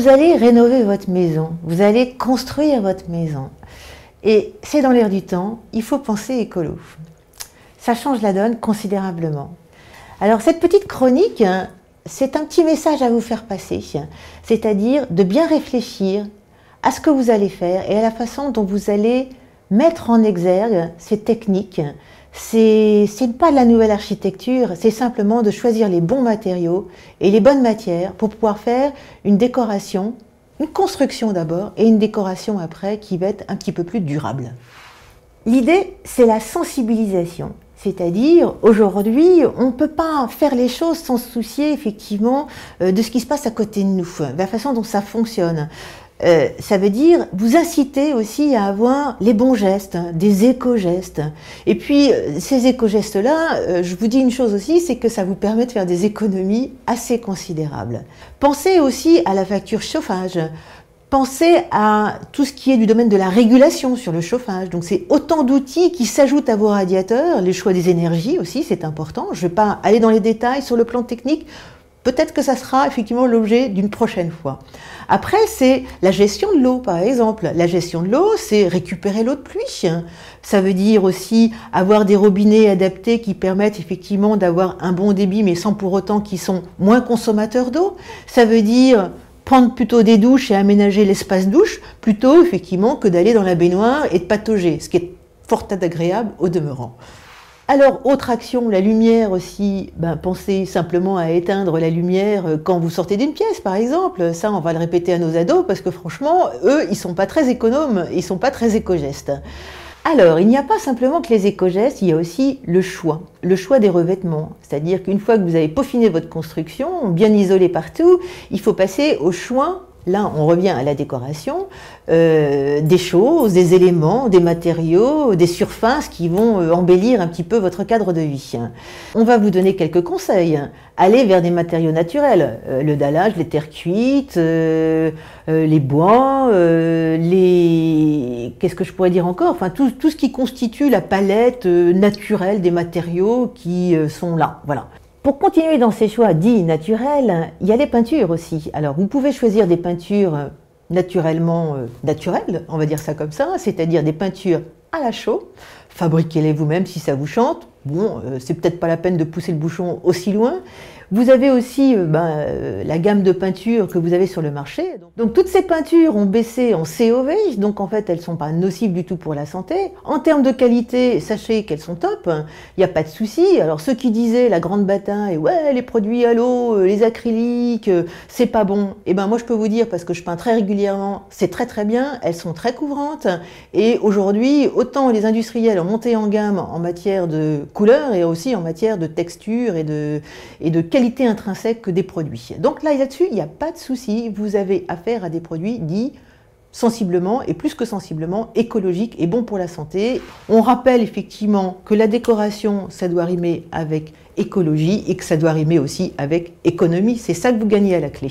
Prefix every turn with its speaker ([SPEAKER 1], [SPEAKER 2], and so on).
[SPEAKER 1] Vous allez rénover votre maison, vous allez construire votre maison. Et c'est dans l'air du temps, il faut penser écolo. Ça change la donne considérablement. Alors cette petite chronique, c'est un petit message à vous faire passer, c'est-à-dire de bien réfléchir à ce que vous allez faire et à la façon dont vous allez mettre en exergue ces techniques. C'est pas de la nouvelle architecture, c'est simplement de choisir les bons matériaux et les bonnes matières pour pouvoir faire une décoration, une construction d'abord et une décoration après qui va être un petit peu plus durable. L'idée, c'est la sensibilisation. C'est-à-dire, aujourd'hui, on ne peut pas faire les choses sans se soucier effectivement de ce qui se passe à côté de nous, de la façon dont ça fonctionne. Ça veut dire vous inciter aussi à avoir les bons gestes, des éco-gestes. Et puis, ces éco-gestes-là, je vous dis une chose aussi, c'est que ça vous permet de faire des économies assez considérables. Pensez aussi à la facture chauffage. Pensez à tout ce qui est du domaine de la régulation sur le chauffage. Donc c'est autant d'outils qui s'ajoutent à vos radiateurs. Les choix des énergies aussi, c'est important. Je ne vais pas aller dans les détails sur le plan technique. Peut-être que ça sera effectivement l'objet d'une prochaine fois. Après, c'est la gestion de l'eau, par exemple. La gestion de l'eau, c'est récupérer l'eau de pluie. Ça veut dire aussi avoir des robinets adaptés qui permettent effectivement d'avoir un bon débit, mais sans pour autant qu'ils sont moins consommateurs d'eau. Ça veut dire prendre plutôt des douches et aménager l'espace douche, plutôt effectivement que d'aller dans la baignoire et de patauger, ce qui est fort agréable au demeurant. Alors, autre action, la lumière aussi, pensez simplement à éteindre la lumière quand vous sortez d'une pièce, par exemple. Ça, on va le répéter à nos ados, parce que franchement, eux, ils sont pas très économes, ils sont pas très éco-gestes. Alors, il n'y a pas simplement que les éco-gestes, il y a aussi le choix des revêtements. C'est-à-dire qu'une fois que vous avez peaufiné votre construction, bien isolé partout, il faut passer au choix. Là, on revient à la décoration, des choses, des éléments, des matériaux, des surfaces qui vont embellir un petit peu votre cadre de vie. On va vous donner quelques conseils. Allez vers des matériaux naturels, le dallage, les terres cuites, les bois, qu'est-ce que je pourrais dire encore? Enfin, tout ce qui constitue la palette naturelle des matériaux qui sont là. Voilà. Pour continuer dans ces choix dits naturels, il y a les peintures aussi. Alors vous pouvez choisir des peintures naturellement naturelles, on va dire ça comme ça, c'est-à-dire des peintures à la chaux. Fabriquez-les vous-même si ça vous chante. Bon, c'est peut-être pas la peine de pousser le bouchon aussi loin. Vous avez aussi la gamme de peintures que vous avez sur le marché. Donc toutes ces peintures ont baissé en COV, donc en fait elles ne sont pas nocives du tout pour la santé. En termes de qualité, sachez qu'elles sont top, il n'y a pas de souci. Alors ceux qui disaient la grande bataille, ouais les produits à l'eau, les acryliques, c'est pas bon. Et ben moi je peux vous dire, parce que je peins très régulièrement, c'est très bien, elles sont très couvrantes. Et aujourd'hui, autant les industriels ont monté en gamme en matière de couleur et aussi en matière de texture et de qualité intrinsèque que des produits. Donc là-dessus, il n'y a pas de souci, vous avez affaire à des produits dits sensiblement et plus que sensiblement écologiques et bons pour la santé. On rappelle effectivement que la décoration, ça doit rimer avec écologie et que ça doit rimer aussi avec économie. C'est ça que vous gagnez à la clé.